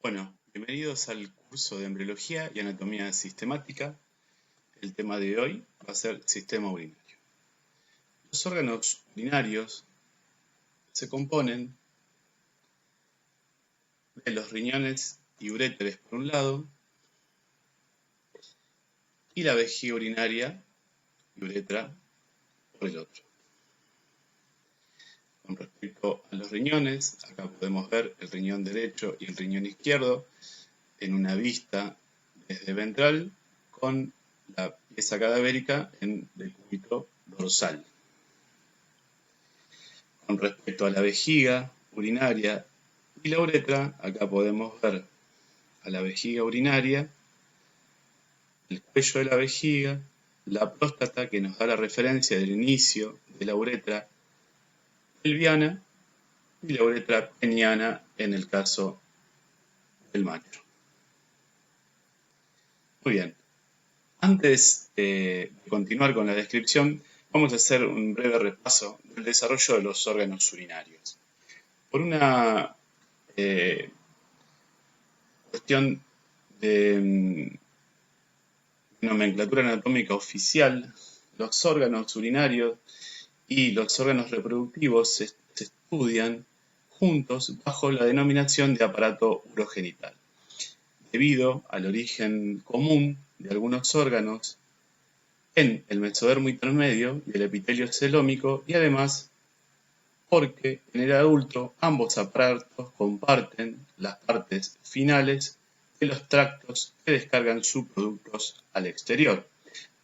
Bueno, bienvenidos al curso de Embriología y Anatomía Sistemática. El tema de hoy va a ser sistema urinario. Los órganos urinarios se componen de los riñones y uréteres por un lado y la vejiga urinaria y uretra por el otro. Con respecto a los riñones, acá podemos ver el riñón derecho y el riñón izquierdo en una vista desde ventral con la pieza cadavérica en decúbito dorsal. Con respecto a la vejiga urinaria y la uretra, acá podemos ver a la vejiga urinaria, el cuello de la vejiga, la próstata que nos da la referencia del inicio de la uretra pelviana y la uretra peniana en el caso del macho. Muy bien, antes de continuar con la descripción, vamos a hacer un breve repaso del desarrollo de los órganos urinarios. Por una cuestión de nomenclatura anatómica oficial, los órganos urinarios y los órganos reproductivos se estudian juntos bajo la denominación de aparato urogenital, debido al origen común de algunos órganos en el mesodermo intermedio y el epitelio celómico, y además porque en el adulto ambos aparatos comparten las partes finales de los tractos que descargan subproductos al exterior.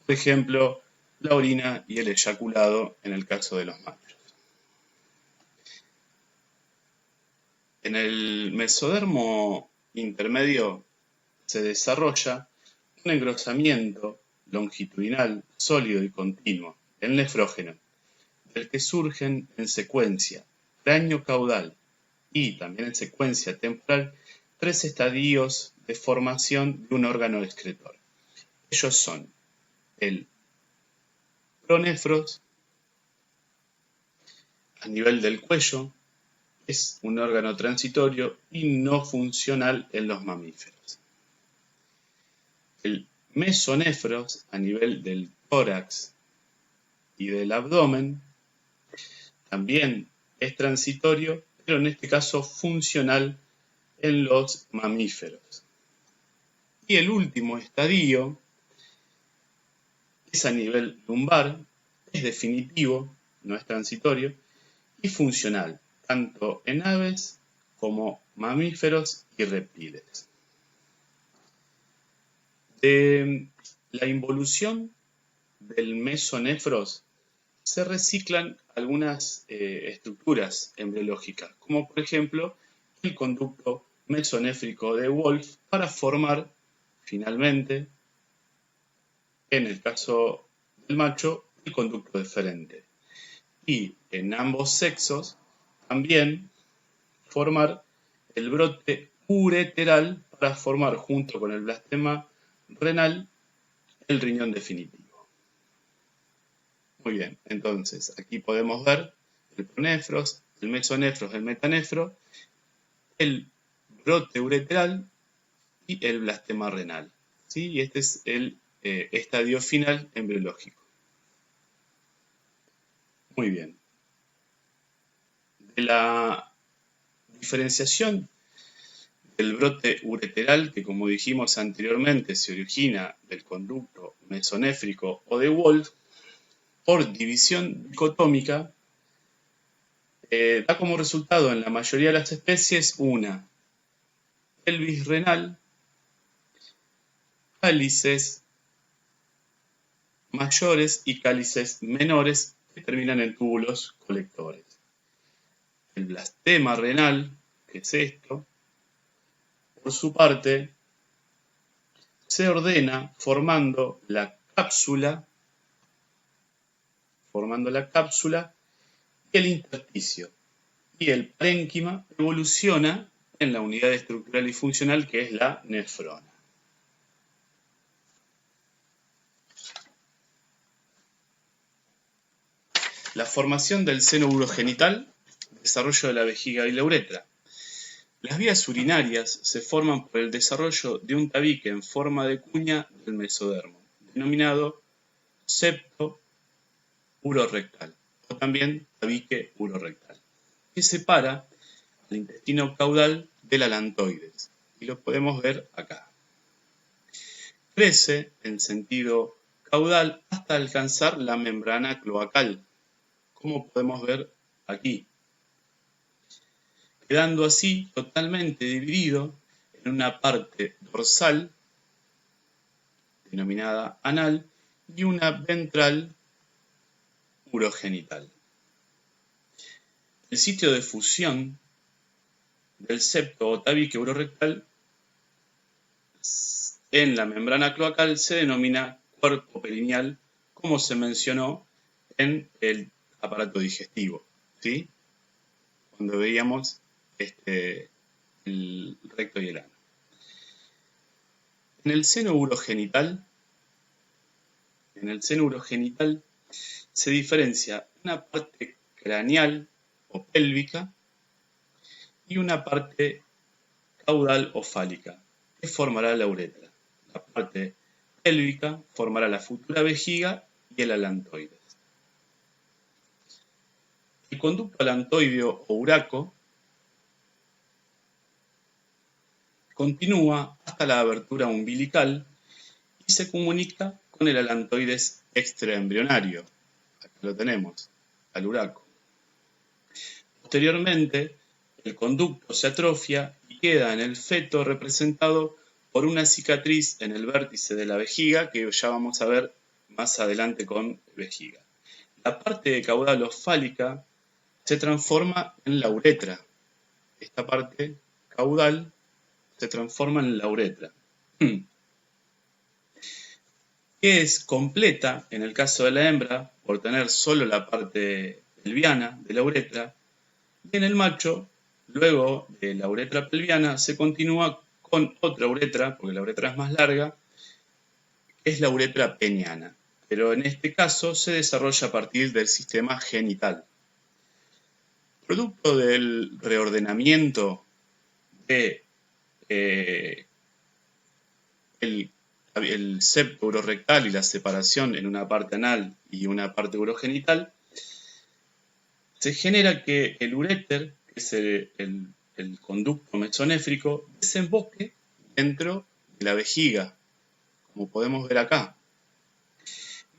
Por ejemplo, la orina y el eyaculado en el caso de los machos. En el mesodermo intermedio se desarrolla un engrosamiento longitudinal, sólido y continuo, el nefrógeno, del que surgen en secuencia cráneo caudal y también en secuencia temporal tres estadios de formación de un órgano excretor. Ellos son el pronefros a nivel del cuello, es un órgano transitorio y no funcional en los mamíferos. El mesonefros a nivel del tórax y del abdomen también es transitorio, pero en este caso funcional en los mamíferos. Y el último estadio es a nivel lumbar, es definitivo, no es transitorio, y funcional, tanto en aves como mamíferos y reptiles. De la involución del mesonefros se reciclan algunas estructuras embriológicas, como por ejemplo el conducto mesonéfrico de Wolff para formar finalmente, en el caso del macho, el conducto deferente. Y en ambos sexos también formar el brote ureteral para formar junto con el blastema renal el riñón definitivo. Muy bien, entonces aquí podemos ver el pronefros, el mesonefros, el metanefro, el brote ureteral y el blastema renal. ¿Sí? Y este es el estadio final embriológico. Muy bien. De la diferenciación del brote ureteral, que como dijimos anteriormente se origina del conducto mesonéfrico o de Wolff, por división dicotómica, da como resultado en la mayoría de las especies una pelvis renal, cálices mayores y cálices menores que terminan en túbulos colectores. El blastema renal, que es esto, por su parte, se ordena formando la cápsula y el intersticio. Y el parénquima evoluciona en la unidad estructural y funcional que es la nefrona. La formación del seno urogenital, desarrollo de la vejiga y la uretra. Las vías urinarias se forman por el desarrollo de un tabique en forma de cuña del mesodermo, denominado septo urorectal, o también tabique urorectal, que separa el intestino caudal del alantoides, y lo podemos ver acá. Crece en sentido caudal hasta alcanzar la membrana cloacal, como podemos ver aquí, quedando así totalmente dividido en una parte dorsal, denominada anal, y una ventral urogenital. El sitio de fusión del septo o tabique urorectal en la membrana cloacal se denomina cuerpo perineal, como se mencionó en el aparato digestivo, ¿sí? Cuando veíamos el recto y el ano. En el seno urogenital se diferencia una parte craneal o pélvica y una parte caudal o fálica, que formará la uretra. La parte pélvica formará la futura vejiga y el alantoides. El conducto alantoideo o uraco continúa hasta la abertura umbilical y se comunica con el alantoides extraembrionario. Acá lo tenemos, al uraco. Posteriormente, el conducto se atrofia y queda en el feto representado por una cicatriz en el vértice de la vejiga, que ya vamos a ver más adelante con vejiga. La parte caudal o fálica se transforma en la uretra. Esta parte caudal se transforma en la uretra, que es completa en el caso de la hembra por tener solo la parte pelviana de la uretra, y en el macho, luego de la uretra pelviana, se continúa con otra uretra, porque la uretra es más larga, que es la uretra peniana, pero en este caso se desarrolla a partir del sistema genital. Producto del reordenamiento de el septo urorectal y la separación en una parte anal y una parte urogenital, se genera que el uréter, que es el conducto mesonéfrico, desemboque dentro de la vejiga, como podemos ver acá,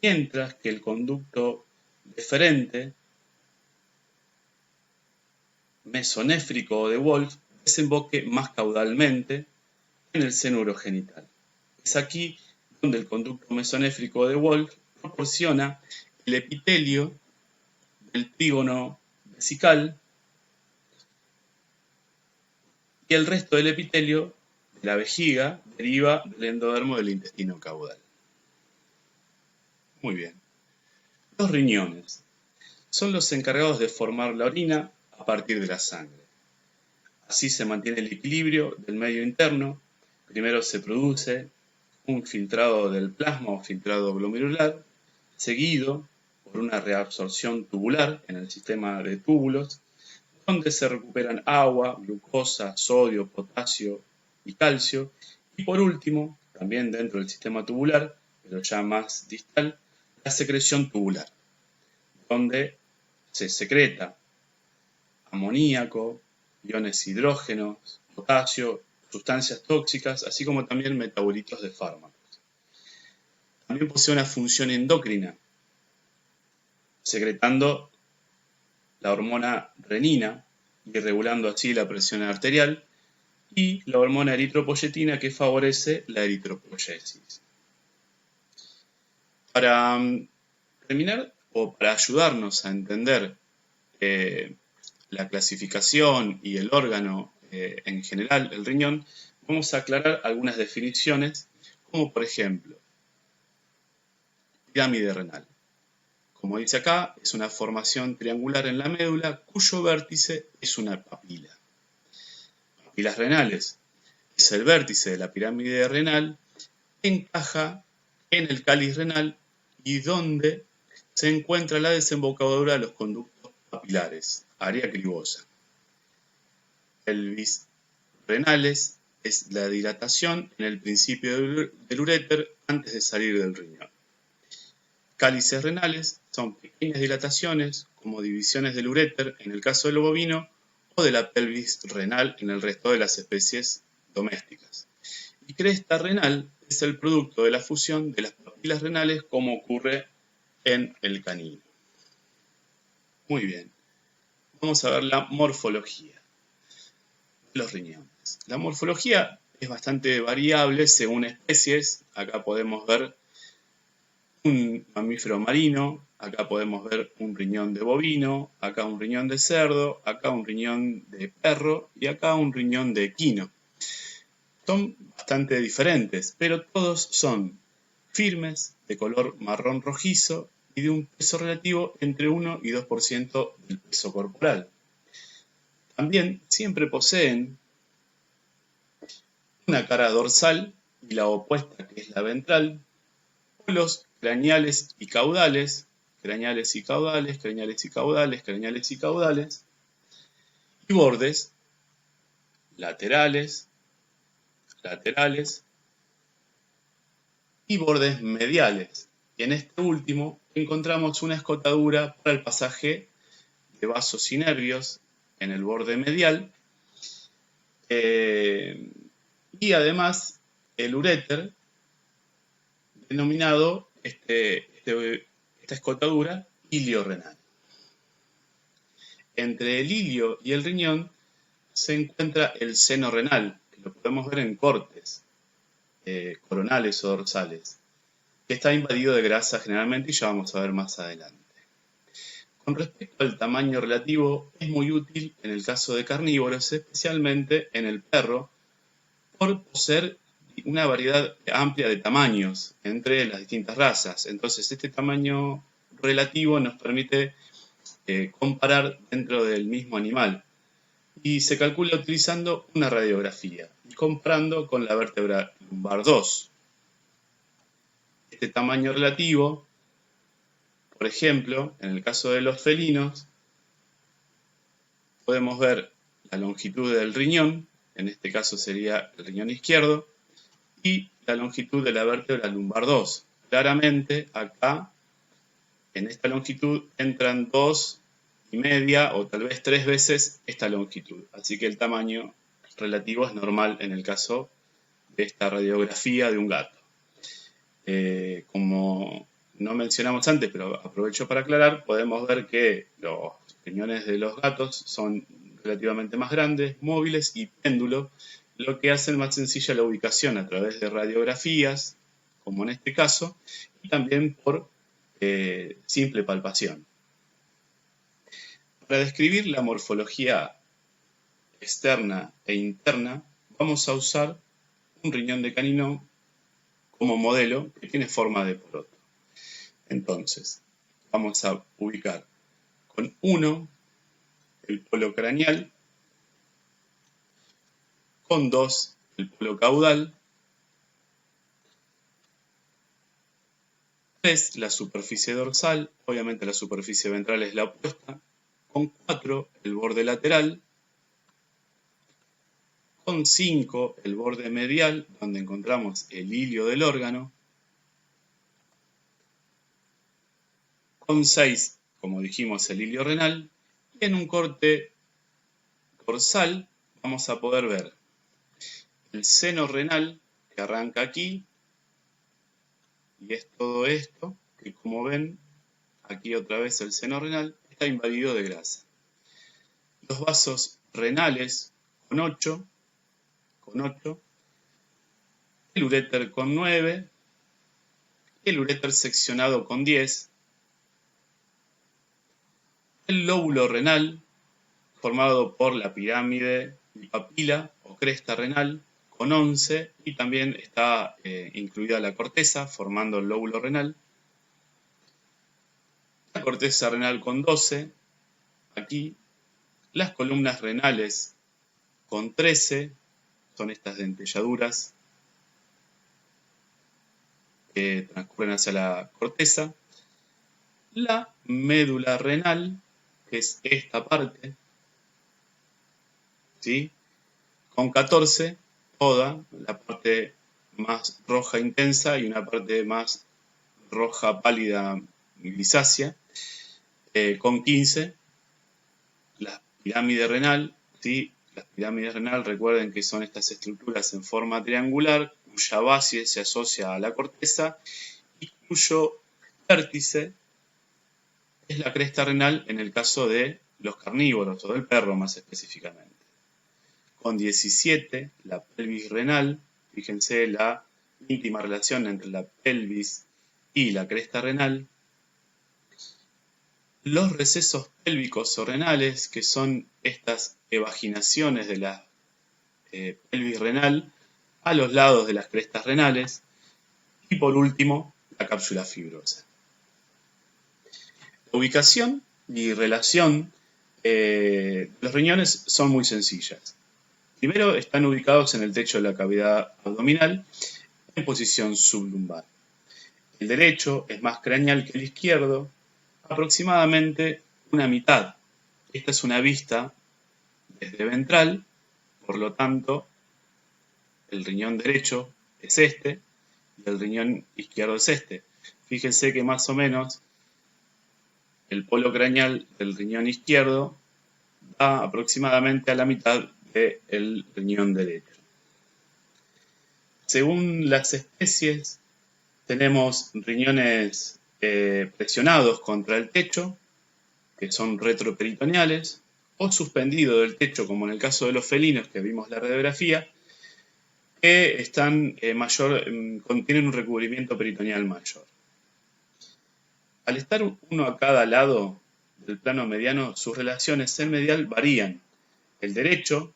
mientras que el conducto deferente mesonéfrico o de Wolff desemboque más caudalmente en el seno urogenital. Es aquí donde el conducto mesonéfrico de Wolff proporciona el epitelio del trígono vesical y el resto del epitelio de la vejiga deriva del endodermo del intestino caudal. Muy bien. Los riñones son los encargados de formar la orina a partir de la sangre. Así se mantiene el equilibrio del medio interno. Primero se produce un filtrado del plasma o filtrado glomerular, seguido por una reabsorción tubular en el sistema de túbulos, donde se recuperan agua, glucosa, sodio, potasio y calcio, y por último, también dentro del sistema tubular, pero ya más distal, la secreción tubular, donde se secreta amoníaco, iones hidrógenos, potasio, sustancias tóxicas, así como también metabolitos de fármacos. También posee una función endocrina, secretando la hormona renina y regulando así la presión arterial, y la hormona eritropoyetina, que favorece la eritropoyesis. Para terminar, o para ayudarnos a entender la clasificación y el órgano en general, el riñón, vamos a aclarar algunas definiciones, como por ejemplo, pirámide renal. Como dice acá, es una formación triangular en la médula cuyo vértice es una papila. Papilas renales es el vértice de la pirámide renal que encaja en el cáliz renal y donde se encuentra la desembocadura de los conductos papilares, área cribosa. Pelvis renales es la dilatación en el principio del uréter antes de salir del riñón. Cálices renales son pequeñas dilataciones, como divisiones del uréter en el caso del bovino o de la pelvis renal en el resto de las especies domésticas. Y cresta renal es el producto de la fusión de las papilas renales, como ocurre en el canino. Muy bien, vamos a ver la morfología de los riñones. La morfología es bastante variable según especies. Acá podemos ver un mamífero marino, acá podemos ver un riñón de bovino, acá un riñón de cerdo, acá un riñón de perro y acá un riñón de equino. Son bastante diferentes, pero todos son firmes, de color marrón rojizo y de un peso relativo entre 1 y 2% del peso corporal. También siempre poseen una cara dorsal y la opuesta, que es la ventral, polos craneales y caudales, craneales y caudales, craneales y caudales, craneales y caudales, y bordes laterales, laterales y bordes mediales. Y en este último encontramos una escotadura para el pasaje de vasos y nervios en el borde medial, y además el uréter, denominado esta escotadura ilio-renal. Entre el ilio y el riñón se encuentra el seno renal, que lo podemos ver en cortes coronales o dorsales, que está invadido de grasa generalmente, y ya vamos a ver más adelante. Con respecto al tamaño relativo, es muy útil en el caso de carnívoros, especialmente en el perro, por poseer una variedad amplia de tamaños entre las distintas razas. Entonces, este tamaño relativo nos permite comparar dentro del mismo animal. Y se calcula utilizando una radiografía y comparando con la vértebra lumbar 2. Este tamaño relativo, por ejemplo, en el caso de los felinos, podemos ver la longitud del riñón, en este caso sería el riñón izquierdo, y la longitud de la vértebra lumbar 2. Claramente acá, en esta longitud, entran 2,5 o tal vez 3 veces esta longitud. Así que el tamaño relativo es normal en el caso de esta radiografía de un gato. Como no mencionamos antes, pero aprovecho para aclarar, podemos ver que los riñones de los gatos son relativamente más grandes, móviles y péndulos, lo que hace más sencilla la ubicación a través de radiografías, como en este caso, y también por simple palpación. Para describir la morfología externa e interna, vamos a usar un riñón de canino como modelo, que tiene forma de poroto. Entonces, vamos a ubicar con 1 el polo craneal, con 2 el polo caudal, 3 la superficie dorsal, obviamente la superficie ventral es la opuesta, con 4 el borde lateral, con 5 el borde medial, donde encontramos el hilio del órgano, con 6, como dijimos, el hilio renal, y en un corte dorsal vamos a poder ver el seno renal, que arranca aquí, y es todo esto, que como ven, aquí otra vez el seno renal, está invadido de grasa. Los vasos renales con 8, el uréter con 9, el uréter seccionado con 10, el lóbulo renal, formado por la pirámide y papila o cresta renal, con 11, y también está incluida la corteza, formando el lóbulo renal. La corteza renal con 12, aquí. Las columnas renales con 13, son estas dentelladuras que transcurren hacia la corteza. La médula renal, que es esta parte, ¿sí?, con 14, toda la parte más roja intensa y una parte más roja pálida grisácea, con 15, la pirámide renal, ¿sí? Las pirámides renal, recuerden que son estas estructuras en forma triangular, cuya base se asocia a la corteza y cuyo vértice es la cresta renal en el caso de los carnívoros o del perro más específicamente. Con 17, la pelvis renal, fíjense la íntima relación entre la pelvis y la cresta renal. Los recesos pélvicos o renales, que son estas evaginaciones de la pelvis renal a los lados de las crestas renales. Y por último, la cápsula fibrosa. La ubicación y relación de los riñones son muy sencillas. Primero, están ubicados en el techo de la cavidad abdominal en posición sublumbar. El derecho es más craneal que el izquierdo, aproximadamente una mitad. Esta es una vista desde ventral, por lo tanto, el riñón derecho es este y el riñón izquierdo es este. Fíjense que más o menos el polo craneal del riñón izquierdo da aproximadamente a la mitad del riñón derecho. Según las especies, tenemos riñones presionados contra el techo, que son retroperitoneales, o suspendidos del techo, como en el caso de los felinos que vimos la radiografía, que contienen un recubrimiento peritoneal mayor. Al estar uno a cada lado del plano mediano, sus relaciones en medial varían. El derecho,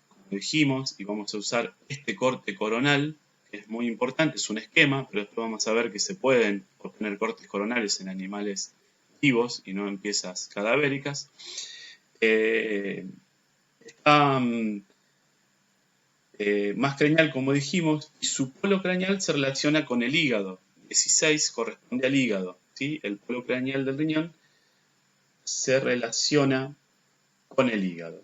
como dijimos, y vamos a usar este corte coronal, que es muy importante, es un esquema, pero después vamos a ver que se pueden obtener cortes coronales en animales vivos y no en piezas cadavéricas. Está más craneal, como dijimos, y su polo craneal se relaciona con el hígado. 16 corresponde al hígado, ¿sí? El polo craneal del riñón se relaciona con el hígado.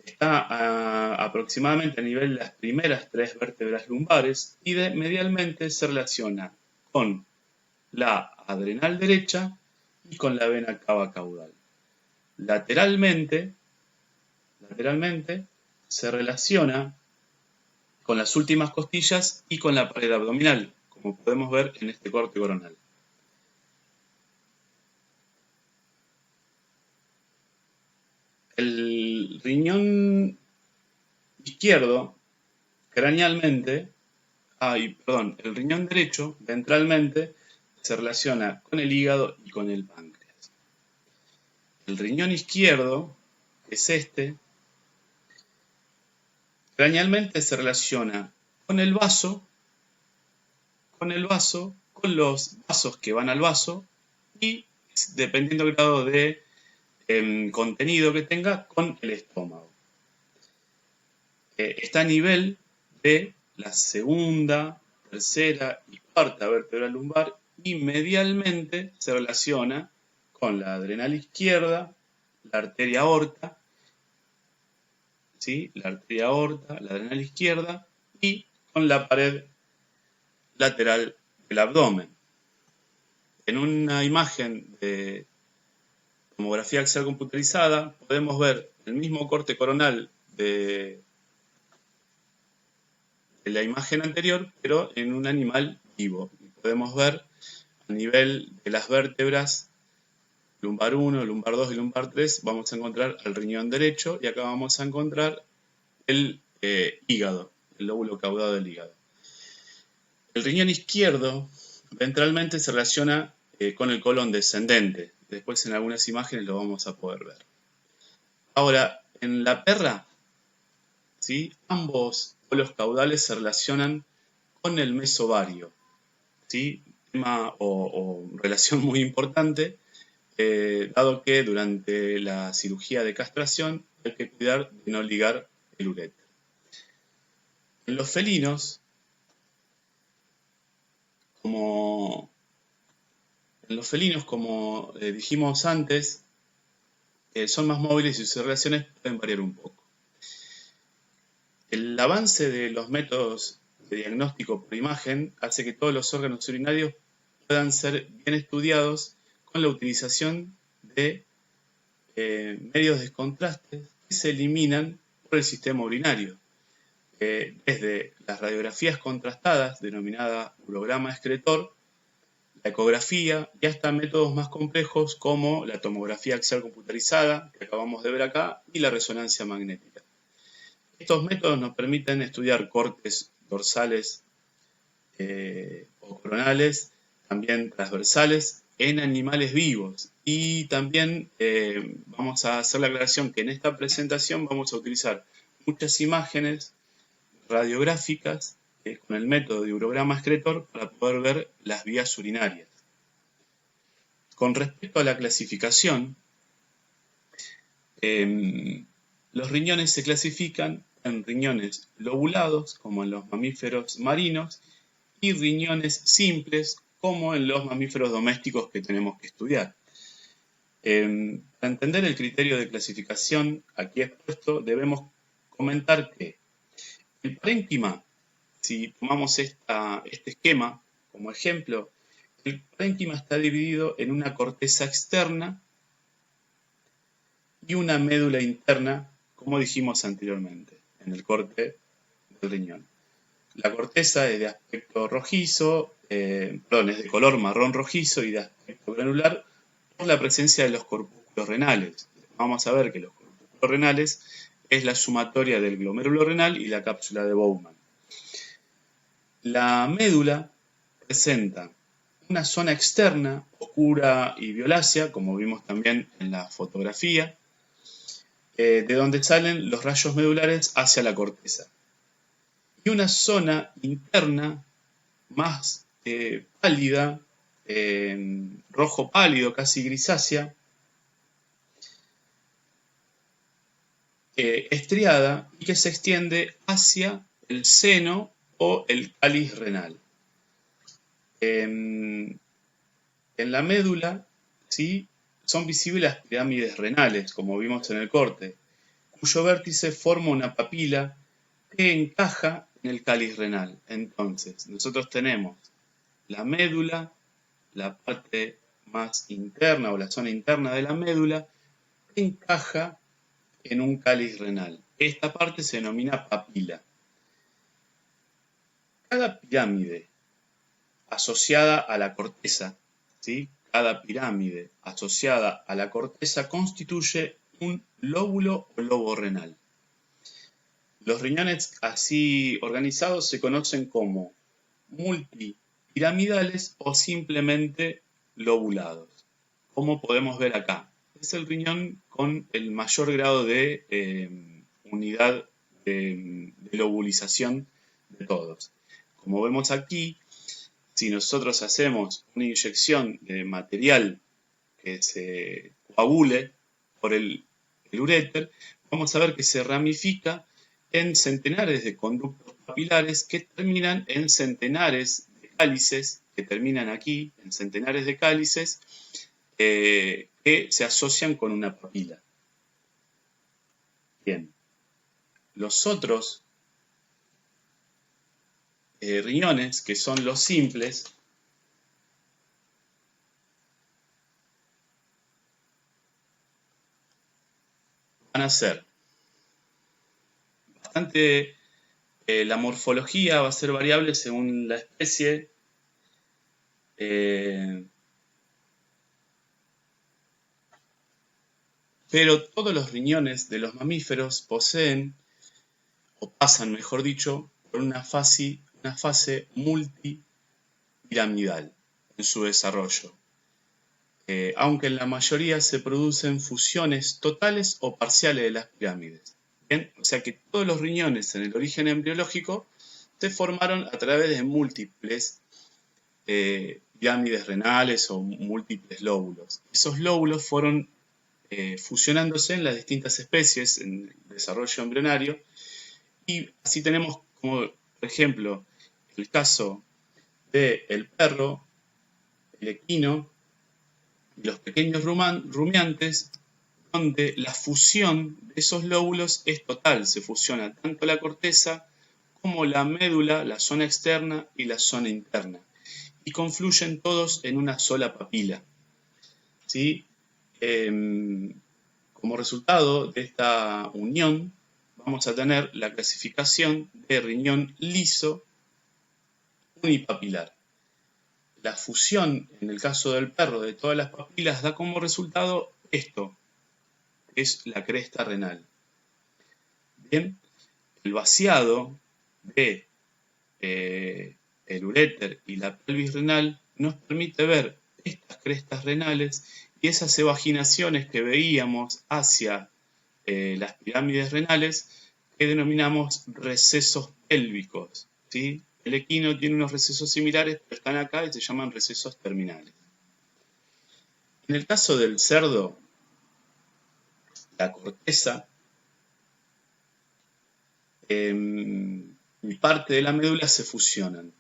Está aproximadamente a nivel de las primeras 3 vértebras lumbares y medialmente se relaciona con la adrenal derecha y con la vena cava caudal. Lateralmente se relaciona con las últimas costillas y con la pared abdominal, como podemos ver en este corte coronal. El riñón izquierdo, cranealmente, el riñón derecho, ventralmente, se relaciona con el hígado y con el páncreas. El riñón izquierdo, que es este, cranealmente se relaciona con el vaso, con los vasos que van al vaso y, dependiendo del grado de contenido que tenga, con el estómago. Está a nivel de la segunda, tercera y cuarta vértebra lumbar y medialmente se relaciona con la adrenal izquierda, la arteria aorta, ¿sí? La arteria aorta, la adrenal izquierda y con la pared lateral del abdomen. En una imagen de tomografía axial computarizada podemos ver el mismo corte coronal de la imagen anterior, pero en un animal vivo. Y podemos ver a nivel de las vértebras lumbar 1, lumbar 2 y lumbar 3, vamos a encontrar el riñón derecho y acá vamos a encontrar el hígado, el lóbulo caudado del hígado. El riñón izquierdo ventralmente se relaciona con el colon descendente. Después en algunas imágenes lo vamos a poder ver. Ahora, en la perra, ¿sí? Ambos polos caudales se relacionan con el mesovario, ¿sí? Tema o relación muy importante, dado que durante la cirugía de castración hay que cuidar de no ligar el uréter. En los felinos, como dijimos antes, son más móviles y sus relaciones pueden variar un poco. El avance de los métodos de diagnóstico por imagen hace que todos los órganos urinarios puedan ser bien estudiados con la utilización de medios de contraste que se eliminan por el sistema urinario. Desde las radiografías contrastadas, denominada urograma excretor, la ecografía y hasta métodos más complejos como la tomografía axial computarizada, que acabamos de ver acá, y la resonancia magnética. Estos métodos nos permiten estudiar cortes dorsales o coronales, también transversales, en animales vivos. Y también vamos a hacer la aclaración que en esta presentación vamos a utilizar muchas imágenes radiográficas con el método de urograma excretor para poder ver las vías urinarias. Con respecto a la clasificación, los riñones se clasifican en riñones lobulados, como en los mamíferos marinos, y riñones simples, como en los mamíferos domésticos que tenemos que estudiar. Para entender el criterio de clasificación aquí expuesto, debemos comentar que el parénquima, si tomamos este esquema como ejemplo, el parénquima está dividido en una corteza externa y una médula interna, como dijimos anteriormente, en el corte del riñón. La corteza es de aspecto rojizo, es de color marrón rojizo y de aspecto granular por la presencia de los corpúsculos renales. Vamos a ver que los corpúsculos renales es la sumatoria del glomérulo renal y la cápsula de Bowman. La médula presenta una zona externa, oscura y violácea, como vimos también en la fotografía, de donde salen los rayos medulares hacia la corteza. Y una zona interna más pálida, rojo pálido, casi grisácea, estriada y que se extiende hacia el seno o el cáliz renal. En la médula, ¿sí?, son visibles las pirámides renales, como vimos en el corte, cuyo vértice forma una papila que encaja en el cáliz renal. Entonces, nosotros tenemos la médula, la parte más interna o la zona interna de la médula, que encaja en un cáliz renal. Esta parte se denomina papila. Cada pirámide asociada a la corteza, ¿sí?, cada pirámide asociada a la corteza constituye un lóbulo o lobo renal. Los riñones así organizados se conocen como multipiramidales o simplemente lobulados, como podemos ver acá. Es el riñón con el mayor grado de unidad de lobulización de todos. Como vemos aquí, si nosotros hacemos una inyección de material que se coagule por el uréter, vamos a ver que se ramifica en centenares de conductos papilares que terminan en centenares de cálices, que terminan aquí, en centenares de cálices, que se asocian con una papila. Bien, los otros riñones, que son los simples, van a ser bastante, la morfología va a ser variable según la especie, pero todos los riñones de los mamíferos poseen, o pasan mejor dicho, por una fase multipiramidal en su desarrollo, aunque en la mayoría se producen fusiones totales o parciales de las pirámides. Bien, o sea que todos los riñones en el origen embriológico se formaron a través de múltiples pirámides renales o múltiples lóbulos. Esos lóbulos fueron fusionándose en las distintas especies en el desarrollo embrionario, y así tenemos como, por ejemplo, el caso del perro, el equino y los pequeños rumiantes, donde la fusión de esos lóbulos es total. Se fusiona tanto la corteza como la médula, la zona externa y la zona interna, y confluyen todos en una sola papila, ¿sí? Como resultado de esta unión, vamos a tener la clasificación de riñón liso unipapilar. La fusión, en el caso del perro, de todas las papilas da como resultado esto, que es la cresta renal. Bien, el vaciado de el uréter y la pelvis renal nos permite ver estas crestas renales y esas evaginaciones que veíamos hacia las pirámides renales que denominamos recesos pélvicos, ¿sí? El equino tiene unos recesos similares, pero están acá y se llaman recesos terminales. En el caso del cerdo, la corteza y parte de la médula se fusionan,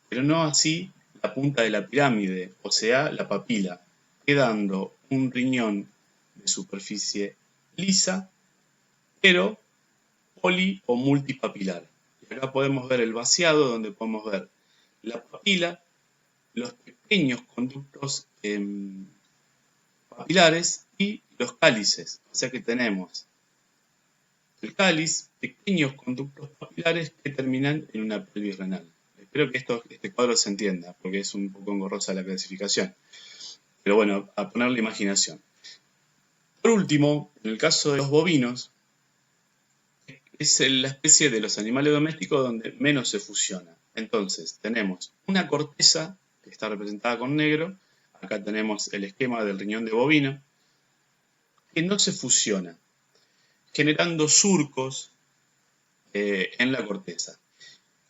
pero no así la punta de la pirámide, o sea, la papila, quedando un riñón de superficie lisa, pero poli o multipapilar. Y acá podemos ver el vaciado, donde podemos ver la papila, los pequeños conductos papilares y los cálices. O sea que tenemos el cáliz, pequeños conductos papilares que terminan en una pelvis renal. Espero que este cuadro se entienda, porque es un poco engorrosa la clasificación. Pero bueno, a ponerle imaginación. Por último, en el caso de los bovinos, es la especie de los animales domésticos donde menos se fusiona. Entonces, tenemos una corteza que está representada con negro. Acá tenemos el esquema del riñón de bovino, que no se fusiona, generando surcos en la corteza.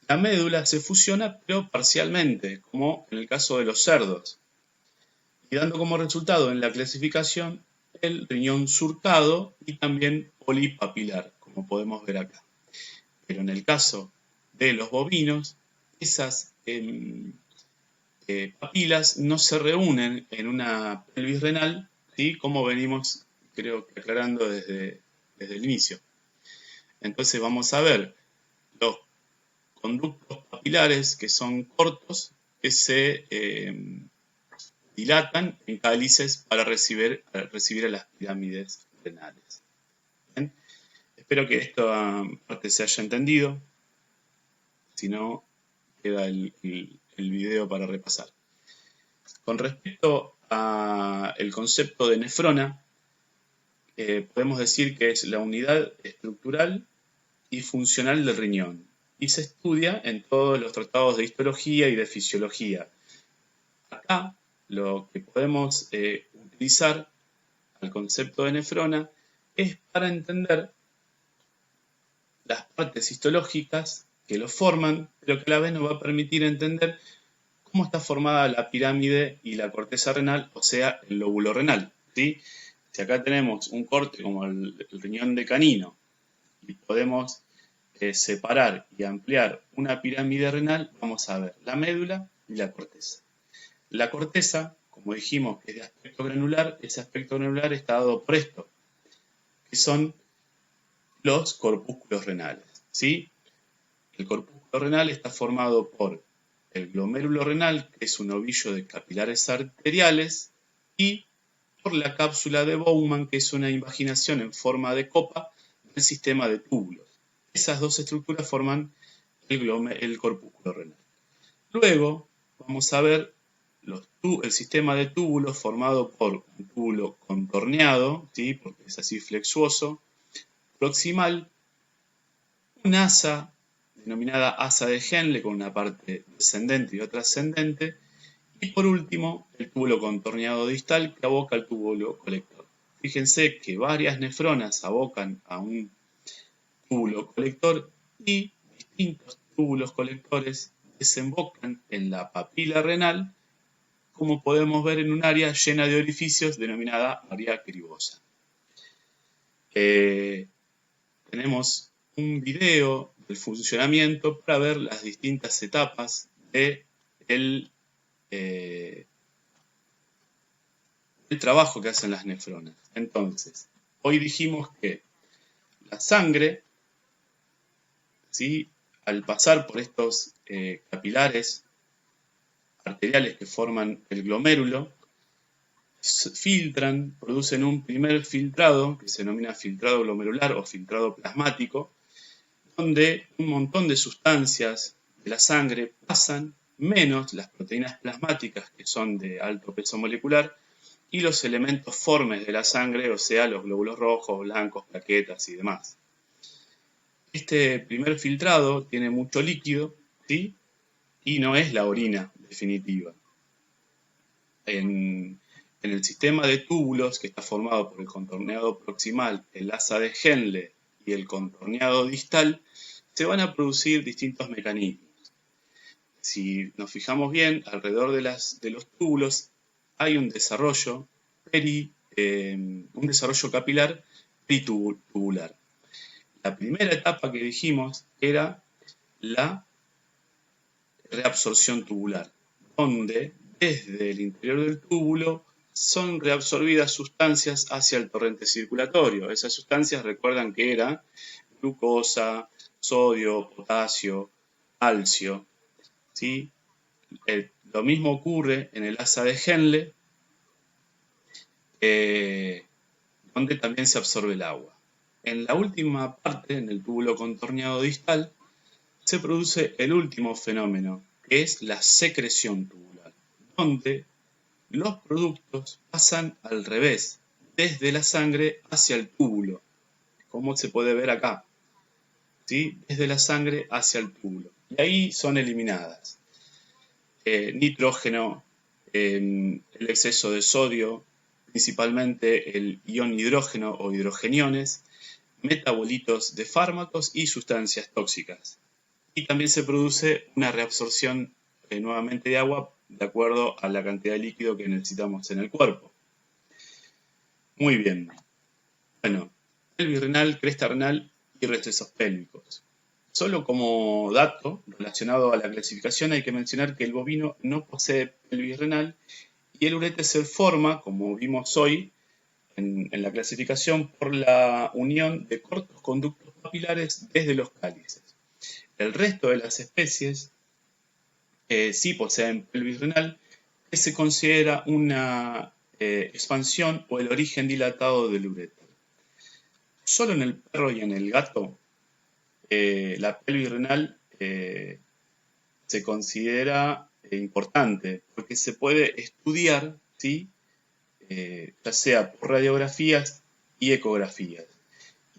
La médula se fusiona, pero parcialmente, como en el caso de los cerdos, y dando como resultado en la clasificación el riñón surcado y también polipapilar, como podemos ver acá. Pero en el caso de los bovinos, esas papilas no se reúnen en una pelvis renal, ¿sí? Como venimos, creo que aclarando desde el inicio. Entonces vamos a ver los conductos papilares que son cortos, que se dilatan en cálices para recibir a las pirámides renales. ¿Bien? Espero que esta parte se haya entendido. Si no, queda el video para repasar. Con respecto al concepto de nefrona, podemos decir que es la unidad estructural y funcional del riñón, y se estudia en todos los tratados de histología y de fisiología. Acá lo que podemos utilizar al concepto de nefrona es para entender las partes histológicas que lo forman, pero que a la vez nos va a permitir entender cómo está formada la pirámide y la corteza renal, o sea, el lóbulo renal, ¿sí? Si acá tenemos un corte como el riñón de canino y podemos separar y ampliar una pirámide renal, vamos a ver la médula y la corteza. La corteza, como dijimos, que es de aspecto granular, ese aspecto granular está dado por esto, que son los corpúsculos renales, ¿sí? El corpúsculo renal está formado por el glomérulo renal, que es un ovillo de capilares arteriales, y por la cápsula de Bowman, que es una invaginación en forma de copa del sistema de túbulos. Esas dos estructuras forman el corpúsculo renal. Luego vamos a ver el sistema de túbulos formado por un túbulo contorneado, ¿sí? Porque es así flexuoso, proximal, un asa denominada asa de Henle con una parte descendente y otra ascendente, y por último el túbulo contorneado distal que aboca al túbulo colector. Fíjense que varias nefronas abocan a un túbulo colector y distintos túbulos colectores desembocan en la papila renal, como podemos ver en un área llena de orificios denominada área cribosa. Tenemos un video del funcionamiento para ver las distintas etapas del trabajo que hacen las nefronas. Entonces, hoy dijimos que la sangre, ¿sí?, al pasar por estos capilares arteriales que forman el glomérulo, filtran, producen un primer filtrado, que se denomina filtrado glomerular o filtrado plasmático, donde un montón de sustancias de la sangre pasan, menos las proteínas plasmáticas, que son de alto peso molecular, y los elementos formes de la sangre, o sea, los glóbulos rojos, blancos, plaquetas y demás. Este primer filtrado tiene mucho líquido, ¿sí?, y no es la orina definitiva. En el sistema de túbulos, que está formado por el contorneado proximal, el asa de Henle y el contorneado distal, se van a producir distintos mecanismos. Si nos fijamos bien, alrededor de los túbulos hay un desarrollo capilar peritubular. La primera etapa que dijimos era la reabsorción tubular, donde desde el interior del túbulo son reabsorbidas sustancias hacia el torrente circulatorio. Esas sustancias, recuerdan que eran glucosa, sodio, potasio, calcio, ¿sí? Lo mismo ocurre en el asa de Henle, donde también se absorbe el agua. En la última parte, en el túbulo contorneado distal, se produce el último fenómeno, que es la secreción tubular, donde los productos pasan al revés, desde la sangre hacia el túbulo, como se puede ver acá, ¿sí?, desde la sangre hacia el túbulo. Y ahí son eliminadas nitrógeno, el exceso de sodio, principalmente el ion hidrógeno o hidrogeniones, metabolitos de fármacos y sustancias tóxicas. Y también se produce una reabsorción nuevamente de agua de acuerdo a la cantidad de líquido que necesitamos en el cuerpo. Muy bien. Bueno, pelvis renal, cresta renal y recesos pélvicos. Solo como dato relacionado a la clasificación hay que mencionar que el bovino no posee pelvis renal y el uréter se forma, como vimos hoy en la clasificación, por la unión de cortos conductos papilares desde los cálices. El resto de las especies sí poseen pelvis renal, que se considera una expansión o el origen dilatado del uréter. Solo en el perro y en el gato la pelvis renal se considera importante porque se puede estudiar, ¿sí?, ya sea por radiografías y ecografías.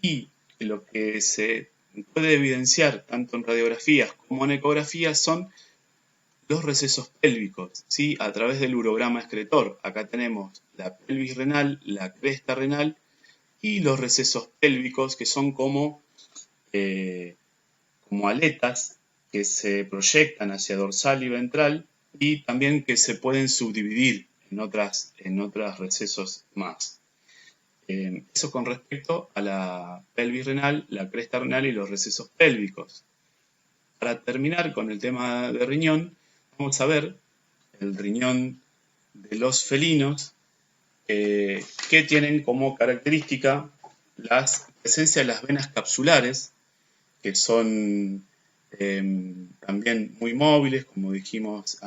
Y lo que se puede evidenciar tanto en radiografías como en ecografías son los recesos pélvicos, ¿sí?, a través del urograma excretor. Acá tenemos la pelvis renal, la cresta renal y los recesos pélvicos, que son como aletas que se proyectan hacia dorsal y ventral y también que se pueden subdividir en otras recesos más. Eso con respecto a la pelvis renal, la cresta renal y los recesos pélvicos. Para terminar con el tema de riñón, vamos a ver el riñón de los felinos, que tienen como característica la presencia de las venas capsulares, que son también muy móviles, como dijimos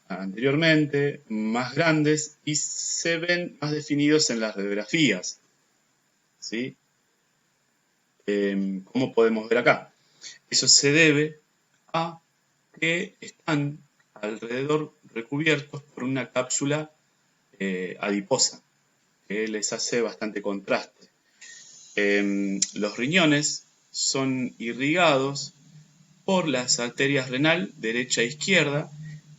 anteriormente, más grandes y se ven más definidos en las radiografías, ¿sí? Como podemos ver acá. Eso se debe a que están alrededor recubiertos por una cápsula adiposa, que les hace bastante contraste. Los riñones son irrigados por las arterias renal derecha e izquierda,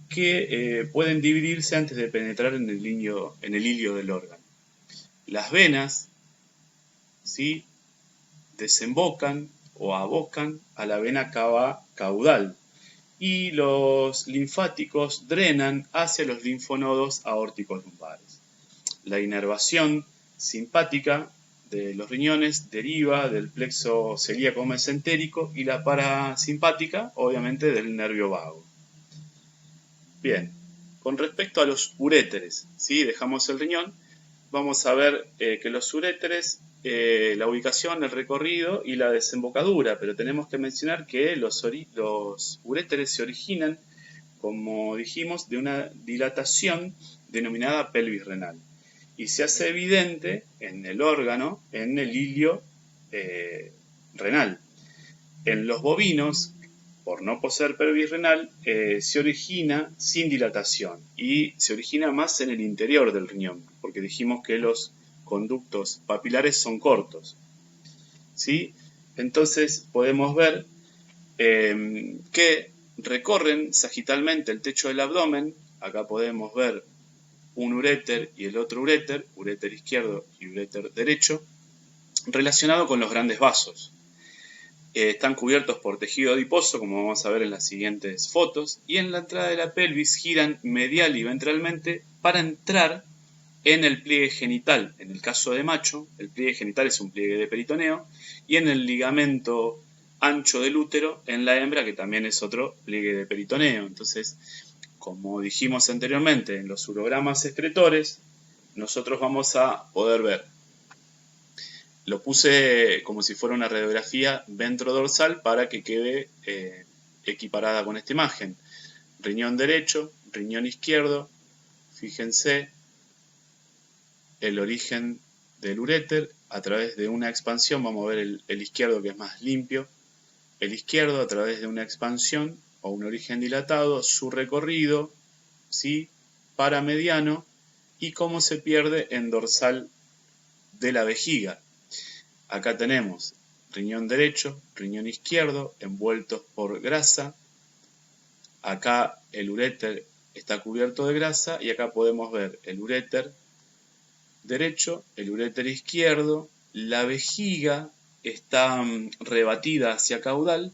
que pueden dividirse antes de penetrar en el hilio del órgano. Las venas, ¿sí?, desembocan o abocan a la vena cava caudal y los linfáticos drenan hacia los linfonodos aórticos lumbares. La inervación simpática de los riñones deriva del plexo celíaco mesentérico y la parasimpática, obviamente, del nervio vago. Bien, con respecto a los uréteres, ¿sí?, dejamos el riñón, vamos a ver que los uréteres, la ubicación, el recorrido y la desembocadura, pero tenemos que mencionar que los uréteres se originan, como dijimos, de una dilatación denominada pelvis renal y se hace evidente en el órgano, en el hilio renal. En los bovinos, por no poseer pelvis renal, se origina sin dilatación y se origina más en el interior del riñón, porque dijimos que los conductos papilares son cortos. ¿Sí? Entonces podemos ver que recorren sagitalmente el techo del abdomen. Acá podemos ver un uréter y el otro uréter izquierdo y uréter derecho, relacionado con los grandes vasos. Están cubiertos por tejido adiposo, como vamos a ver en las siguientes fotos, y en la entrada de la pelvis giran medial y ventralmente para entrar en el pliegue genital. En el caso de macho, el pliegue genital es un pliegue de peritoneo, y en el ligamento ancho del útero en la hembra, que también es otro pliegue de peritoneo. Entonces, como dijimos anteriormente, en los urogramas excretores, nosotros vamos a poder ver. Lo puse como si fuera una radiografía ventrodorsal para que quede equiparada con esta imagen. Riñón derecho, riñón izquierdo, fíjense el origen del uréter a través de una expansión. Vamos a ver el izquierdo, que es más limpio. El izquierdo a través de una expansión o un origen dilatado, su recorrido, ¿sí?, paramediano, y cómo se pierde en dorsal de la vejiga. Acá tenemos riñón derecho, riñón izquierdo, envueltos por grasa. Acá el uréter está cubierto de grasa y acá podemos ver el uréter derecho, el uréter izquierdo. La vejiga está rebatida hacia caudal,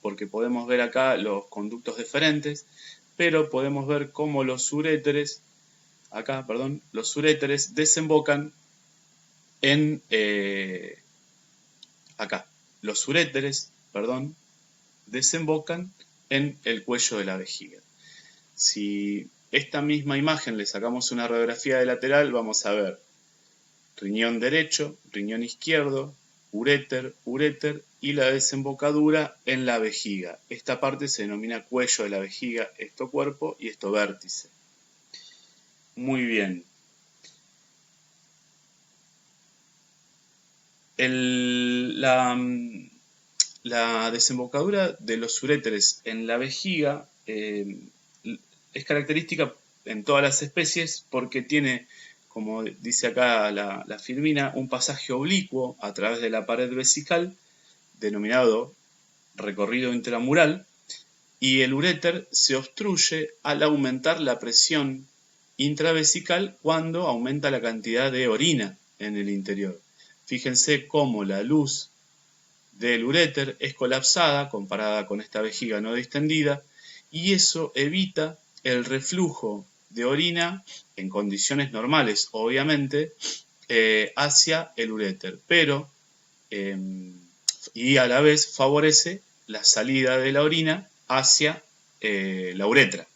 porque podemos ver acá los conductos deferentes, pero podemos ver cómo los uréteres desembocan en desembocan en el cuello de la vejiga. Si esta misma imagen le sacamos una radiografía de lateral, vamos a ver riñón derecho, riñón izquierdo, uréter y la desembocadura en la vejiga. Esta parte se denomina cuello de la vejiga, esto cuerpo y esto vértice. Muy bien. La desembocadura de los uréteres en la vejiga es característica en todas las especies porque tiene, como dice acá la filmina, un pasaje oblicuo a través de la pared vesical, denominado recorrido intramural, y el uréter se obstruye al aumentar la presión intravesical cuando aumenta la cantidad de orina en el interior. Fíjense cómo la luz del uréter es colapsada comparada con esta vejiga no distendida, y eso evita el reflujo de orina en condiciones normales, obviamente, hacia el uréter, pero y a la vez favorece la salida de la orina hacia la uretra.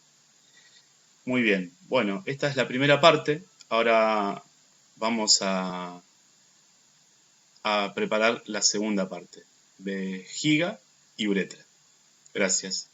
Muy bien, bueno, esta es la primera parte. Ahora vamos a preparar la segunda parte, vejiga y uretra. Gracias.